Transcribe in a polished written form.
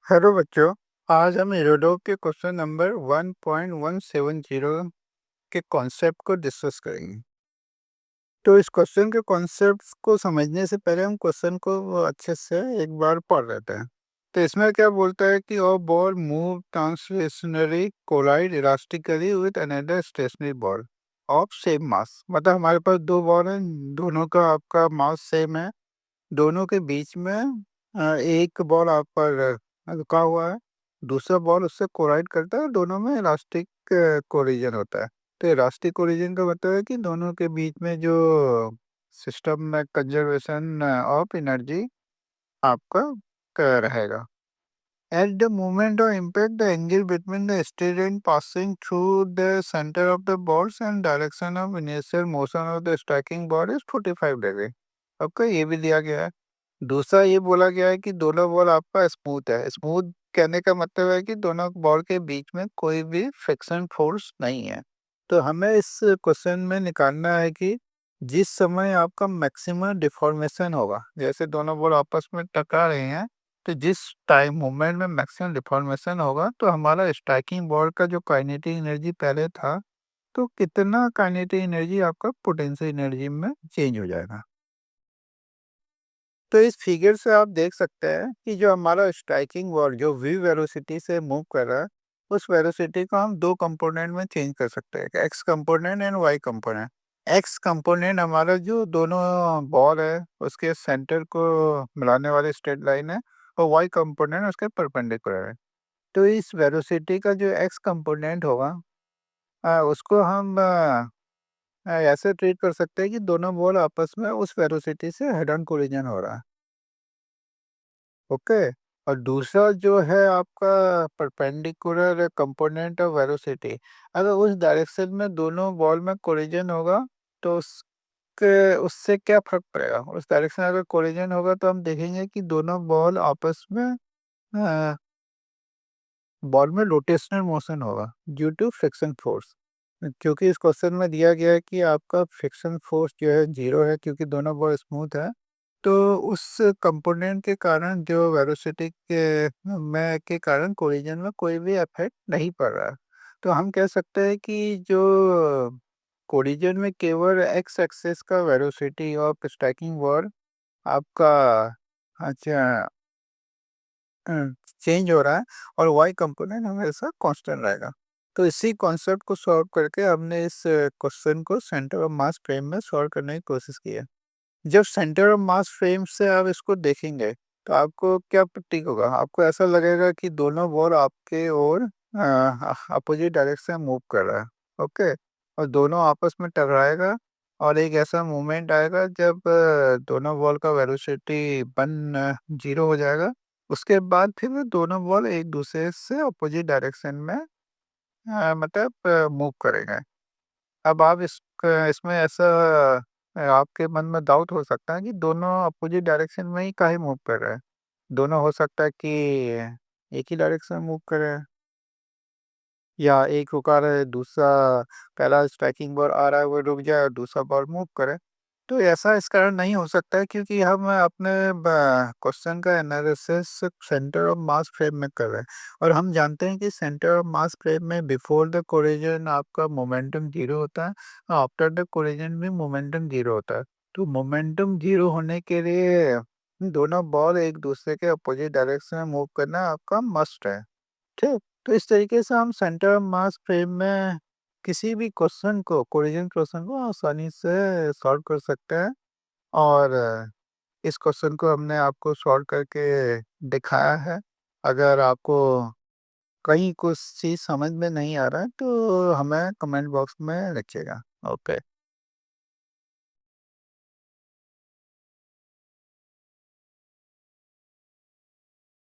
Hello बच्चों। आज हम यूरोप के क्वेश्चन नंबर 1.170 के कॉन्सेप्ट को डिस्कस करेंगे। तो इस क्वेश्चन के कॉन्सेप्ट्स को समझने से पहले हम क्वेश्चन को अच्छे से एक बार पढ़ लेते हैं। तो इसमें क्या बोलता है कि और ball move translatory collide elastically with another stationary ball of same mass. मतलब हमारे पास दो बॉल हैं, दोनों का आपका मास सेम है। दोनों के बीच में एक बॉल आप पर रुका हुआ है, दूसरा बॉल उससे कोलाइड करता है, दोनों में इलास्टिक कोलिजन होता है। तो इलास्टिक कोलिजन का मतलब है कि दोनों के बीच में जो सिस्टम में कंजर्वेशन ऑफ एनर्जी आपका रहेगा। At the moment of impact, the angle between the student passing through the center of the balls and direction of initial motion of the striking ball is 45 degree. आपका ये भी दिया गया है। दूसरा ये बोला गया है कि दोनों बॉल आपका स्मूथ है। स्मूथ कहने का मतलब है कि दोनों बॉल के बीच में कोई भी फ्रिक्शन फोर्स नहीं है। तो हमें इस क्वेश्चन में निकालना है कि जिस समय आपका मैक्सिमम डिफॉर्मेशन होगा, जैसे दोनों बॉल आपस में टकरा रहे हैं, तो जिस टाइम मूवमेंट में मैक्सिमम डिफॉर्मेशन होगा तो हमारा स्ट्राइकिंग बॉल का जो काइनेटिक एनर्जी पहले था, तो कितना काइनेटिक एनर्जी आपका पोटेंशियल एनर्जी में चेंज हो जाएगा। तो इस फिगर से आप देख सकते हैं कि जो हमारा स्ट्राइकिंग बॉल जो वी वेलोसिटी से मूव कर रहा है, उस वेलोसिटी को हम दो कंपोनेंट में चेंज कर सकते हैं, X component and Y component. X component हमारा जो दोनों बॉल है उसके सेंटर को मिलाने वाली स्ट्रेट लाइन है, और वाई कंपोनेंट उसके परपेंडिकुलर है। तो इस वेलोसिटी का जो एक्स कंपोनेंट होगा, उसको हम ऐसे ट्रीट कर सकते हैं कि दोनों बॉल आपस में उस वेलोसिटी से हेड ऑन कोलिजन हो रहा है। ओके। और दूसरा जो है आपका परपेंडिकुलर कंपोनेंट ऑफ वेलोसिटी, अगर उस डायरेक्शन में दोनों बॉल में कोलिजन होगा तो उसके उससे क्या फर्क पड़ेगा। उस डायरेक्शन में अगर कोलिजन होगा तो हम देखेंगे कि दोनों बॉल में रोटेशनल मोशन होगा ड्यू टू फ्रिक्शन फोर्स। क्योंकि इस क्वेश्चन में दिया गया है कि आपका फ्रिक्शन फोर्स जो है जीरो है, क्योंकि दोनों बॉल स्मूथ है। तो उस कंपोनेंट के कारण जो वेलोसिटी के कारण कोलिजन में कोई भी इफेक्ट नहीं पड़ रहा है। तो हम कह सकते हैं कि जो कोलिजन में केवल एक्स एक्सिस का वेलोसिटी ऑफ स्ट्राइकिंग बॉल आपका अच्छा चेंज हो रहा है, और वाई कंपोनेंट हमेशा कांस्टेंट रहेगा। तो इसी कॉन्सेप्ट को सॉल्व करके हमने इस क्वेश्चन को सेंटर ऑफ मास फ्रेम में सॉल्व करने की कोशिश की है। जब सेंटर ऑफ मास फ्रेम से आप इसको देखेंगे तो आपको क्या प्रतीक होगा। आपको ऐसा लगेगा कि दोनों बॉल आपके ओर अपोजिट डायरेक्शन मूव कर रहा है। ओके। और दोनों आपस में टकराएगा, और एक ऐसा मोमेंट आएगा जब दोनों बॉल का वेलोसिटी 1 0 हो जाएगा। उसके बाद फिर वो दोनों बॉल एक दूसरे से अपोजिट डायरेक्शन में मतलब मूव करेंगे। अब आप इसमें ऐसा आपके मन में डाउट हो सकता है कि दोनों अपोजिट डायरेक्शन में ही काहे मूव कर रहे हैं। दोनों हो सकता है कि एक ही डायरेक्शन मूव कर रहे हैं, या एक रुका रहे, दूसरा पहला स्ट्राइकिंग बॉल आ रहा है वो रुक जाए और दूसरा बॉल मूव करे। तो ऐसा इस कारण नहीं हो सकता है, क्योंकि हम अपने क्वेश्चन का analysis centre of mass frame में कर रहे हैं, और हम जानते हैं कि सेंटर ऑफ मास फ्रेम में बिफोर द कोलिजन आपका मोमेंटम जीरो होता है, और आफ्टर द कोलिजन भी मोमेंटम जीरो होता है। तो मोमेंटम जीरो होने के लिए दोनों बॉल एक दूसरे के अपोजिट डायरेक्शन में मूव करना आपका मस्ट है। ठीक। तो इस तरीके से हम सेंटर ऑफ मास फ्रेम में किसी भी क्वेश्चन को, कोलिजन क्वेश्चन को आसानी से सॉल्व कर सकते हैं। और इस क्वेश्चन को हमने आपको सॉल्व करके दिखाया है। अगर आपको कहीं कुछ चीज़ समझ में नहीं आ रहा है तो हमें कमेंट बॉक्स में लिखिएगा। ओके।